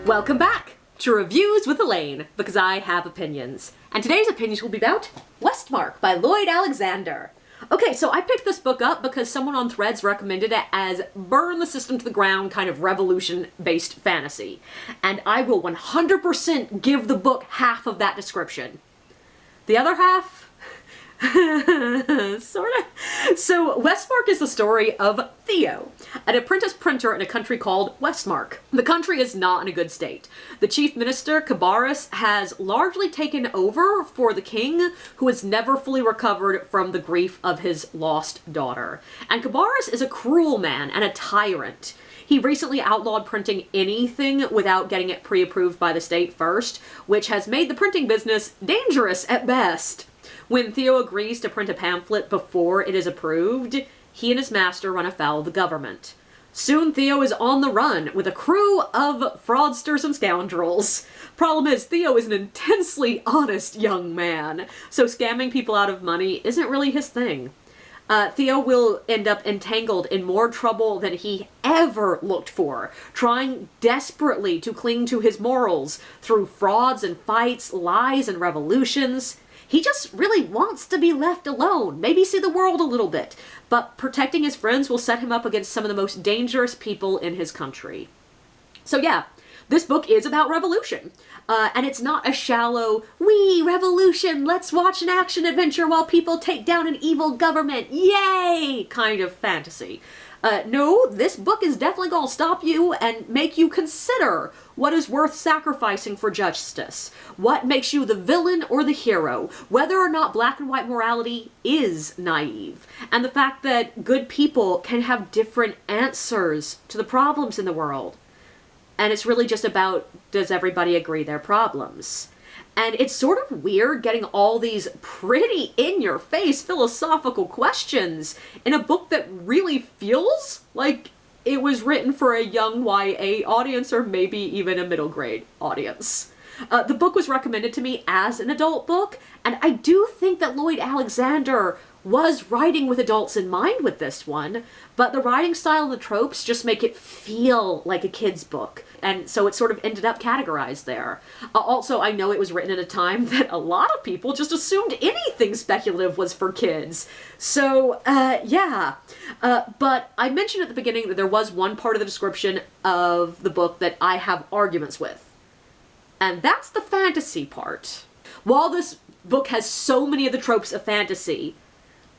Welcome back to Reviews with Elaine, because I have opinions. And today's opinions will be about Westmark by Lloyd Alexander. Okay, so I picked this book up because someone on Threads recommended it as burn the system to the ground kind of revolution-based fantasy. And I will 100% give the book half of that description. The other half? Sort of. So Westmark is the story of Theo, an apprentice printer in a country called Westmark. The country is not in a good state. The chief minister, Cabarrus, has largely taken over for the king, who has never fully recovered from the grief of his lost daughter. And Cabarrus is a cruel man and a tyrant. He recently outlawed printing anything without getting it pre-approved by the state first, which has made the printing business dangerous at best. When Theo agrees to print a pamphlet before it is approved, he and his master run afoul of the government. Soon Theo is on the run with a crew of fraudsters and scoundrels. Problem is, Theo is an intensely honest young man, so scamming people out of money isn't really his thing. Theo will end up entangled in more trouble than he ever looked for, trying desperately to cling to his morals through frauds and fights, lies and revolutions. He just really wants to be left alone, maybe see the world a little bit, but protecting his friends will set him up against some of the most dangerous people in his country. So yeah, this book is about revolution, and it's not a shallow, wee, revolution, let's watch an action adventure while people take down an evil government, yay, kind of fantasy. No, this book is definitely going to stop you and make you consider what is worth sacrificing for justice, what makes you the villain or the hero, whether or not black and white morality is naive, and the fact that good people can have different answers to the problems in the world. And it's really just about, does everybody agree their problems? And it's sort of weird getting all these pretty in-your-face philosophical questions in a book that really feels like it was written for a young YA audience or maybe even a middle grade audience. The book was recommended to me as an adult book, and I do think that Lloyd Alexander was writing with adults in mind with this one, but the writing style and the tropes just make it feel like a kid's book, and so it sort of ended up categorized there. Also, I know it was written at a time that a lot of people just assumed anything speculative was for kids. So, yeah. But I mentioned at the beginning that there was one part of the description of the book that I have arguments with, and that's the fantasy part. While this book has so many of the tropes of fantasy,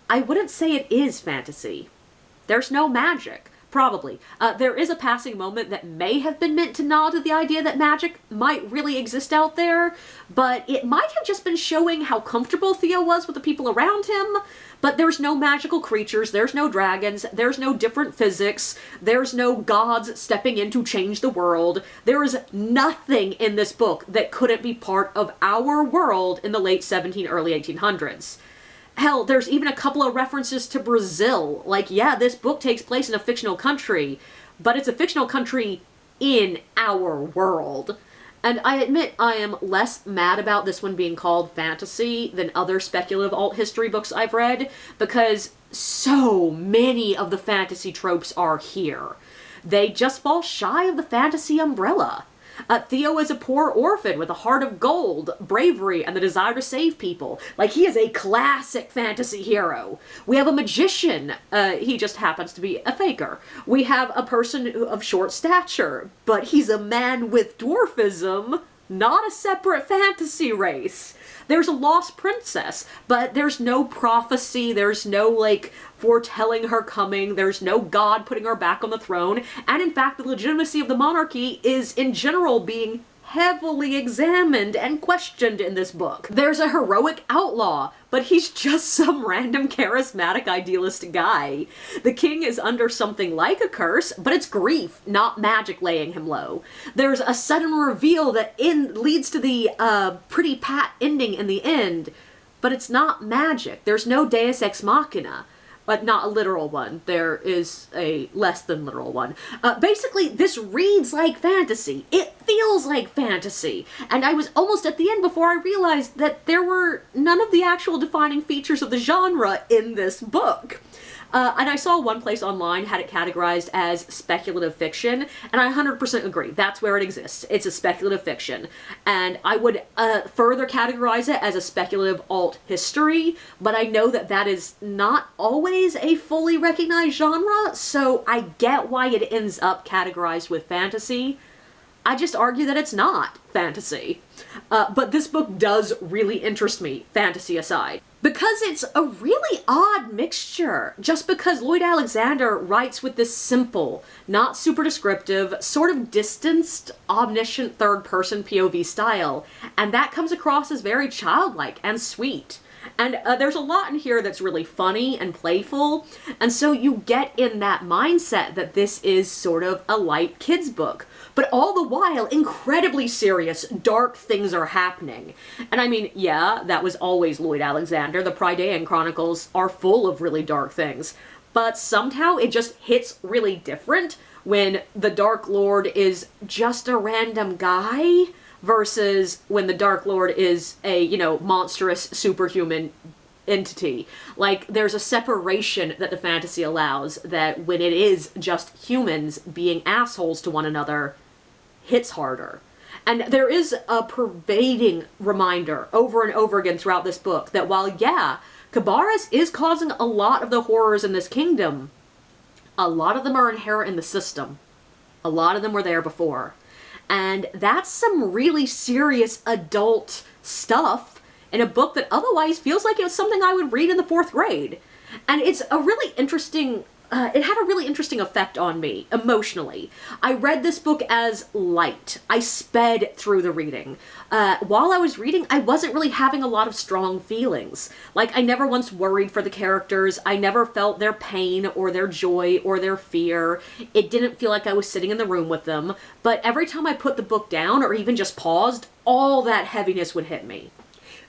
I wouldn't say it is fantasy. There's no magic. Probably. There is a passing moment that may have been meant to nod to the idea that magic might really exist out there, but it might have just been showing how comfortable Theo was with the people around him. But there's no magical creatures, there's no dragons, there's no different physics, there's no gods stepping in to change the world. There is nothing in this book that couldn't be part of our world in the late 1700s, early 1800s. Hell, there's even a couple of references to Brazil. Like, yeah, this book takes place in a fictional country, but it's a fictional country in our world. And I admit I am less mad about this one being called fantasy than other speculative alt history books I've read, because so many of the fantasy tropes are here. They just fall shy of the fantasy umbrella. Theo is a poor orphan with a heart of gold, bravery, and the desire to save people. Like, he is a classic fantasy hero. We have a magician. He just happens to be a faker. We have a person of short stature, but he's a man with dwarfism, not a separate fantasy race. There's a lost princess, but there's no prophecy, there's no, like, foretelling her coming, there's no god putting her back on the throne, and in fact the legitimacy of the monarchy is in general being heavily examined and questioned in this book. There's a heroic outlaw, but he's just some random charismatic idealist guy. The king is under something like a curse, but it's grief, not magic laying him low. There's a sudden reveal that leads to the pretty pat ending in the end, but it's not magic. There's no deus ex machina. But not a literal one. There is a less than literal one. Basically, this reads like fantasy. It feels like fantasy. And I was almost at the end before I realized that there were none of the actual defining features of the genre in this book. And I saw one place online had it categorized as speculative fiction, and I 100% agree. That's where it exists. It's a speculative fiction. And I would further categorize it as a speculative alt history, but I know that that is not always a fully recognized genre, so I get why it ends up categorized with fantasy. I just argue that it's not fantasy. But this book does really interest me, fantasy aside. Because it's a really odd mixture. Just because Lloyd Alexander writes with this simple, not super descriptive, sort of distanced, omniscient third-person POV style, and that comes across as very childlike and sweet. And there's a lot in here that's really funny and playful, and so you get in that mindset that this is sort of a light kids book. But all the while, incredibly serious, dark things are happening. And I mean, yeah, that was always Lloyd Alexander. The Prydain Chronicles are full of really dark things. But somehow it just hits really different when the Dark Lord is just a random guy versus when the Dark Lord is a, you know, monstrous superhuman entity. Like, there's a separation that the fantasy allows that when it is just humans being assholes to one another, hits harder. And there is a pervading reminder over and over again throughout this book that while, yeah, Cabarrus is causing a lot of the horrors in this kingdom, a lot of them are inherent in the system. A lot of them were there before. And that's some really serious adult stuff in a book that otherwise feels like it was something I would read in the 4th grade. And it's a really interesting it had a really interesting effect on me, emotionally. I read this book as light. I sped through the reading. While I was reading, I wasn't really having a lot of strong feelings. Like, I never once worried for the characters. I never felt their pain or their joy or their fear. It didn't feel like I was sitting in the room with them. But every time I put the book down or even just paused, all that heaviness would hit me.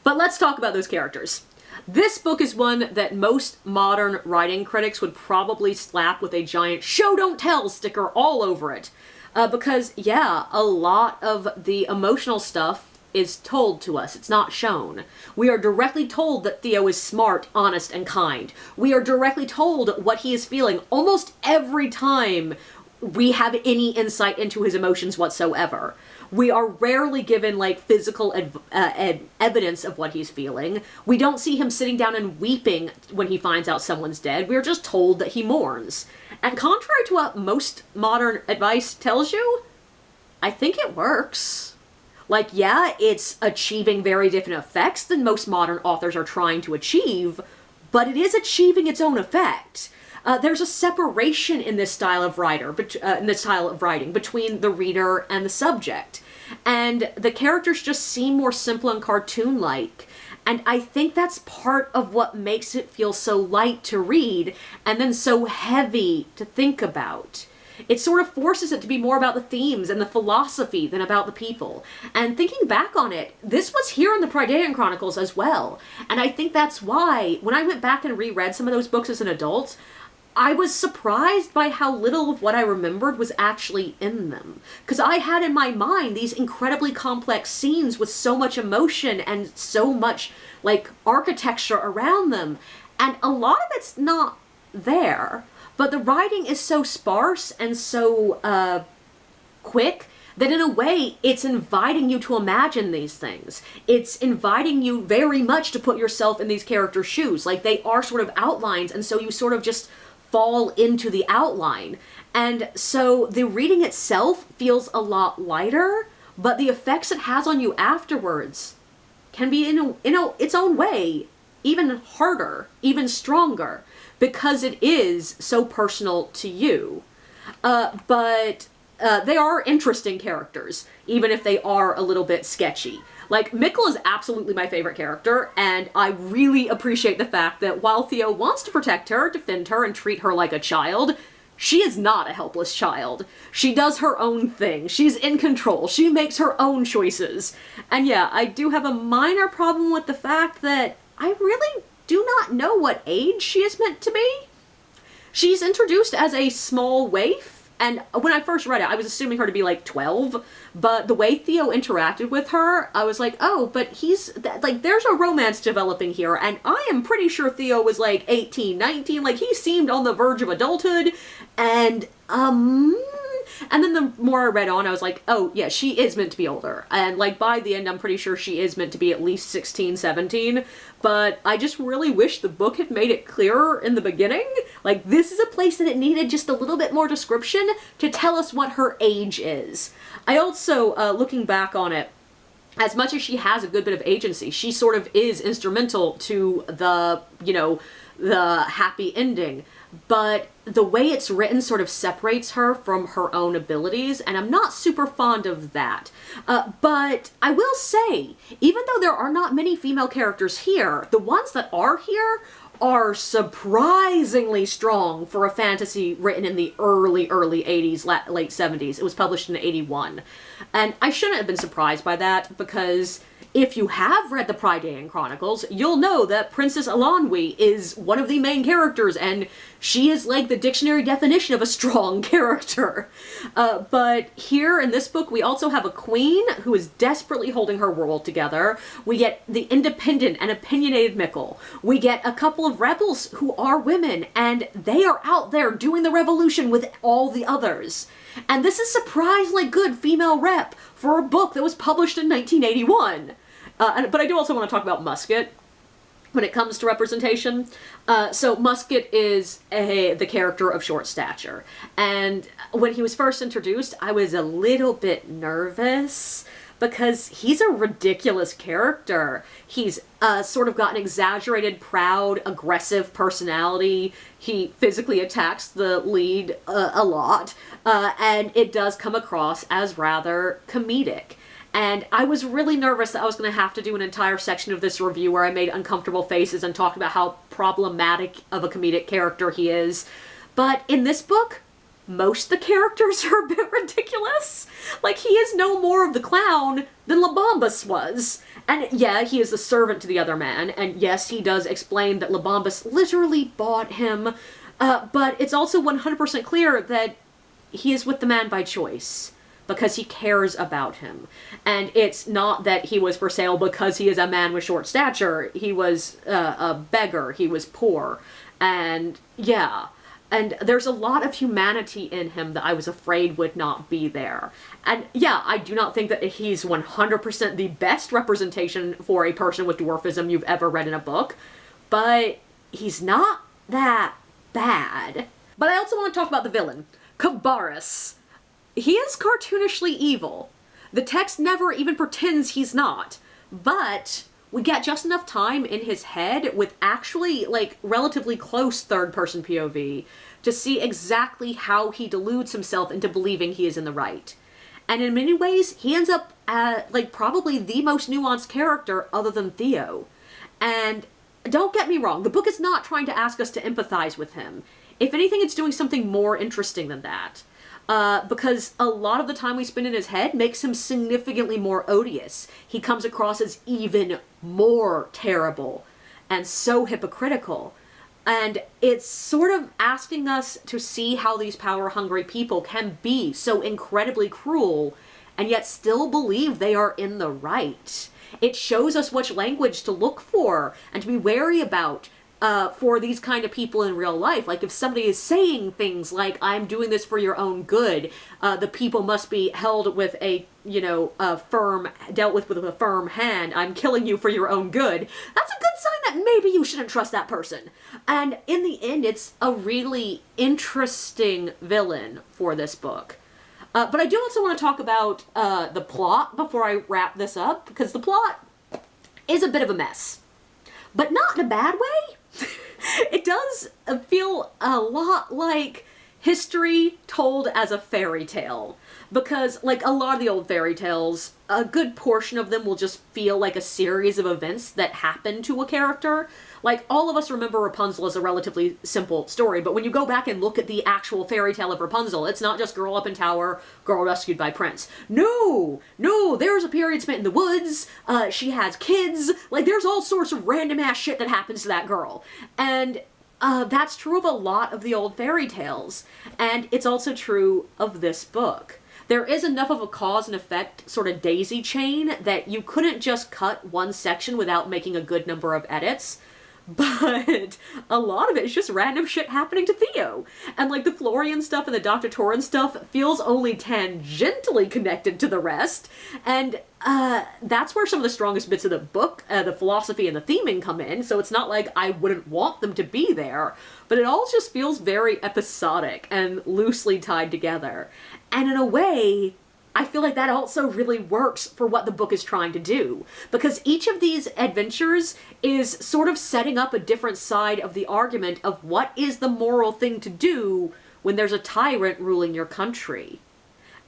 But let's talk about those characters. This book is one that most modern writing critics would probably slap with a giant show don't tell sticker all over it. Because, yeah, a lot of the emotional stuff is told to us. It's not shown. We are directly told that Theo is smart, honest, and kind. We are directly told what he is feeling almost every time we have any insight into his emotions whatsoever. We are rarely given, like, physical evidence of what he's feeling. We don't see him sitting down and weeping when he finds out someone's dead. We're just told that he mourns. And contrary to what most modern advice tells you, I think it works. Like, yeah, it's achieving very different effects than most modern authors are trying to achieve, but it is achieving its own effect. There's a separation in this style of writing between the reader and the subject. And the characters just seem more simple and cartoon-like. And I think that's part of what makes it feel so light to read and then so heavy to think about. It sort of forces it to be more about the themes and the philosophy than about the people. And thinking back on it, this was here in the Prydain Chronicles as well. And I think that's why, when I went back and reread some of those books as an adult, I was surprised by how little of what I remembered was actually in them. Because I had in my mind these incredibly complex scenes with so much emotion and so much, like, architecture around them. And a lot of it's not there. But the writing is so sparse and so quick that in a way it's inviting you to imagine these things. It's inviting you very much to put yourself in these characters' shoes. Like, they are sort of outlines, and so you sort of just fall into the outline. And so the reading itself feels a lot lighter, but the effects it has on you afterwards can be in its own way even harder, even stronger, because it is so personal to you. But they are interesting characters, even if they are a little bit sketchy. Like, Mikkel is absolutely my favorite character, and I really appreciate the fact that while Theo wants to protect her, defend her, and treat her like a child, she is not a helpless child. She does her own thing. She's in control. She makes her own choices. And yeah, I do have a minor problem with the fact that I really do not know what age she is meant to be. She's introduced as a small waif, And when I first read it, I was assuming her to be like 12, but the way Theo interacted with her, I was like, oh, but like, there's a romance developing here, and I am pretty sure Theo was like 18, 19, like, he seemed on the verge of adulthood, and then the more I read on, I was like, oh, yeah, she is meant to be older. And, like, by the end, I'm pretty sure she is meant to be at least 16, 17. But I just really wish the book had made it clearer in the beginning. Like, this is a place that it needed just a little bit more description to tell us what her age is. I also, looking back on it, as much as she has a good bit of agency, she sort of is instrumental to the, the happy ending. But the way it's written sort of separates her from her own abilities, and I'm not super fond of that. But I will say, even though there are not many female characters here, the ones that are here are surprisingly strong for a fantasy written in the early 80s, late 70s. It was published in 81. And I shouldn't have been surprised by that, because if you have read the Prydain Chronicles, you'll know that Princess Eilonwy is one of the main characters, and she is like the dictionary definition of a strong character. But here in this book, we also have a queen who is desperately holding her world together. We get the independent and opinionated Mickle. We get a couple of rebels who are women, and they are out there doing the revolution with all the others. And this is surprisingly good female rep for a book that was published in 1981. But I do also want to talk about Musket when it comes to representation. So Musket is the character of short stature. And when he was first introduced, I was a little bit nervous because he's a ridiculous character. He's sort of got an exaggerated, proud, aggressive personality. He physically attacks the lead a lot, and it does come across as rather comedic. And I was really nervous that I was going to have to do an entire section of this review where I made uncomfortable faces and talked about how problematic of a comedic character he is. But in this book, most of the characters are a bit ridiculous. Like, he is no more of the clown than Labambus was. And yeah, he is the servant to the other man, and yes, he does explain that Labambus literally bought him, but it's also 100% clear that he is with the man by choice, because he cares about him. And it's not that he was for sale because he is a man with short stature. He was a beggar, he was poor, and yeah. And there's a lot of humanity in him that I was afraid would not be there. And yeah, I do not think that he's 100% the best representation for a person with dwarfism you've ever read in a book, but he's not that bad. But I also want to talk about the villain, Cabarrus. He is cartoonishly evil. The text never even pretends he's not, but we get just enough time in his head with actually, like, relatively close third-person POV to see exactly how he deludes himself into believing he is in the right. And in many ways, he ends up, like, probably the most nuanced character other than Theo. And don't get me wrong, the book is not trying to ask us to empathize with him. If anything, it's doing something more interesting than that. Because a lot of the time we spend in his head makes him significantly more odious. He comes across as even more terrible and so hypocritical. And it's sort of asking us to see how these power-hungry people can be so incredibly cruel and yet still believe they are in the right. It shows us which language to look for and to be wary about for these kind of people in real life. Like, if somebody is saying things like, I'm doing this for your own good, the people must be held with a, dealt with a firm hand, I'm killing you for your own good, that's a good sign that maybe you shouldn't trust that person. And in the end, it's a really interesting villain for this book. But I do also want to talk about the plot before I wrap this up, because the plot is a bit of a mess. But not in a bad way. It does feel a lot like history told as a fairy tale. Because, like a lot of the old fairy tales, a good portion of them will just feel like a series of events that happen to a character. Like, all of us remember Rapunzel as a relatively simple story, but when you go back and look at the actual fairy tale of Rapunzel, it's not just girl up in tower, girl rescued by prince. No, there's a period spent in the woods, she has kids, like, there's all sorts of random ass shit that happens to that girl. And that's true of a lot of the old fairy tales, and it's also true of this book. There is enough of a cause and effect sort of daisy chain that you couldn't just cut one section without making a good number of edits. But a lot of it is just random shit happening to Theo. And like the Florian stuff and the Dr. Torin stuff feels only tangentially connected to the rest. And that's where some of the strongest bits of the book, the philosophy and the theming come in. So it's not like I wouldn't want them to be there, but it all just feels very episodic and loosely tied together. And in a way, I feel like that also really works for what the book is trying to do, because each of these adventures is sort of setting up a different side of the argument of what is the moral thing to do when there's a tyrant ruling your country.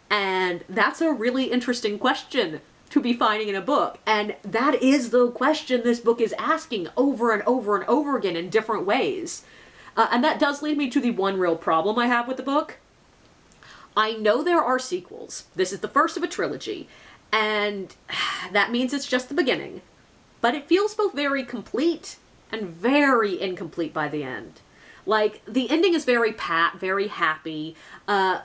And that's a really interesting question to be finding in a book, and that is the question this book is asking over and over and over again in different ways. And that does lead me to the one real problem I have with the book. I know there are sequels. This is the first of a trilogy, and that means it's just the beginning. But it feels both very complete and very incomplete by the end. Like, the ending is very pat, very happy.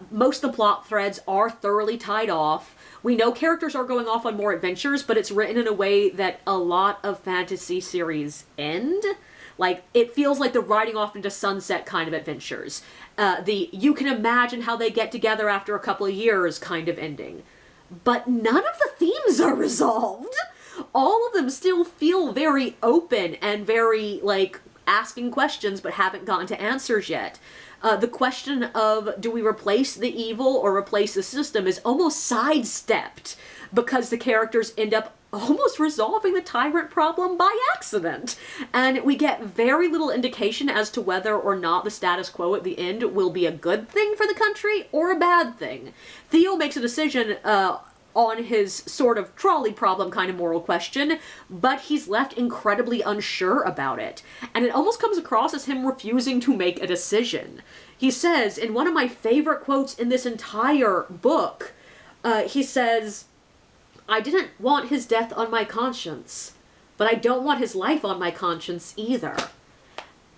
Most of the plot threads are thoroughly tied off. We know characters are going off on more adventures, but it's written in a way that a lot of fantasy series end. Like, it feels like the riding off into sunset kind of adventures. You can imagine how they get together after a couple of years kind of ending. But none of the themes are resolved. All of them still feel very open and very, like, asking questions but haven't gotten to answers yet. The question of do we replace the evil or replace the system is almost sidestepped because the characters end up almost resolving the tyrant problem by accident. And we get very little indication as to whether or not the status quo at the end will be a good thing for the country or a bad thing. Theo makes a decision on his sort of trolley problem kind of moral question, but he's left incredibly unsure about it. And it almost comes across as him refusing to make a decision. He says, in one of my favorite quotes in this entire book, he says, "I didn't want his death on my conscience, but I don't want his life on my conscience either."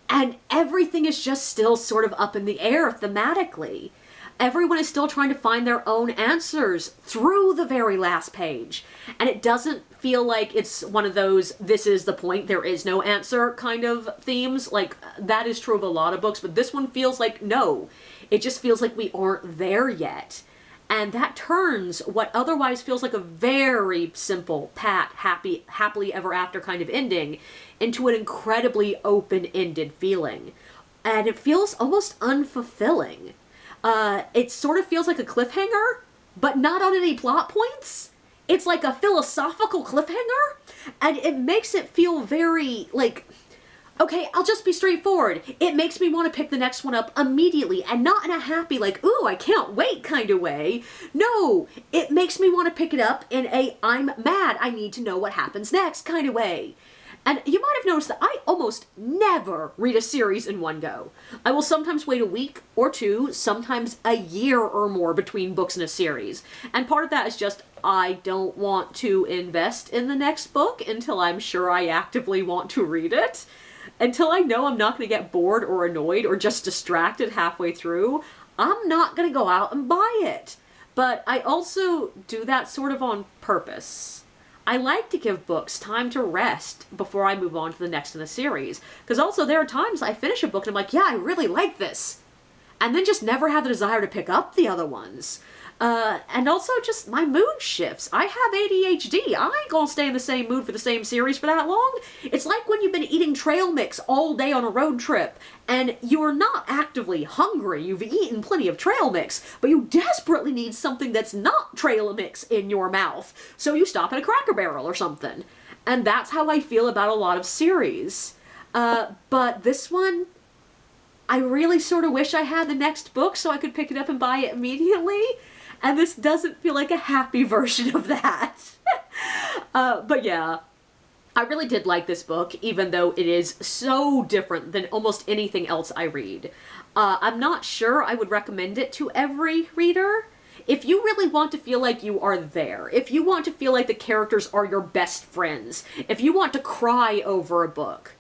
And everything is just still sort of up in the air thematically. Everyone is still trying to find their own answers through the very last page. And it doesn't feel like it's one of those, this is the point, there is no answer kind of themes. Like, that is true of a lot of books, but this one feels like, no. It just feels like we aren't there yet. And that turns what otherwise feels like a very simple, pat, happily ever after kind of ending into an incredibly open-ended feeling. And it feels almost unfulfilling. It sort of feels like a cliffhanger, but not on any plot points. It's like a philosophical cliffhanger, and it makes it feel very, like, okay, I'll just be straightforward. It makes me want to pick the next one up immediately, and not in a happy, like, ooh, I can't wait kind of way. No, it makes me want to pick it up in a, I'm mad, I need to know what happens next kind of way. And you might have noticed that I almost never read a series in one go. I will sometimes wait a week or two, sometimes a year or more between books in a series. And part of that is just, I don't want to invest in the next book until I'm sure I actively want to read it. Until I know I'm not going to get bored or annoyed or just distracted halfway through, I'm not going to go out and buy it. But I also do that sort of on purpose. I like to give books time to rest before I move on to the next in the series. Because also there are times I finish a book and I'm like, yeah, I really like this. And then just never have the desire to pick up the other ones. And also just my mood shifts. I have ADHD. I ain't gonna stay in the same mood for the same series for that long. It's like when you've been eating trail mix all day on a road trip and you're not actively hungry. You've eaten plenty of trail mix, but you desperately need something that's not trail mix in your mouth. So you stop at a Cracker Barrel or something. And that's how I feel about a lot of series. But this one, I really sort of wish I had the next book so I could pick it up and buy it immediately. And this doesn't feel like a happy version of that. But yeah, I really did like this book, even though it is so different than almost anything else I read. I'm not sure I would recommend it to every reader. If you really want to feel like you are there, if you want to feel like the characters are your best friends, if you want to cry over a book,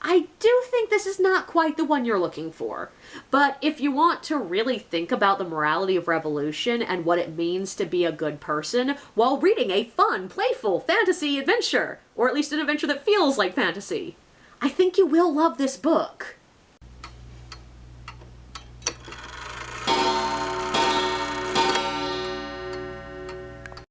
I do think this is not quite the one you're looking for. But if you want to really think about the morality of revolution and what it means to be a good person while reading a fun, playful fantasy adventure, or at least an adventure that feels like fantasy, I think you will love this book.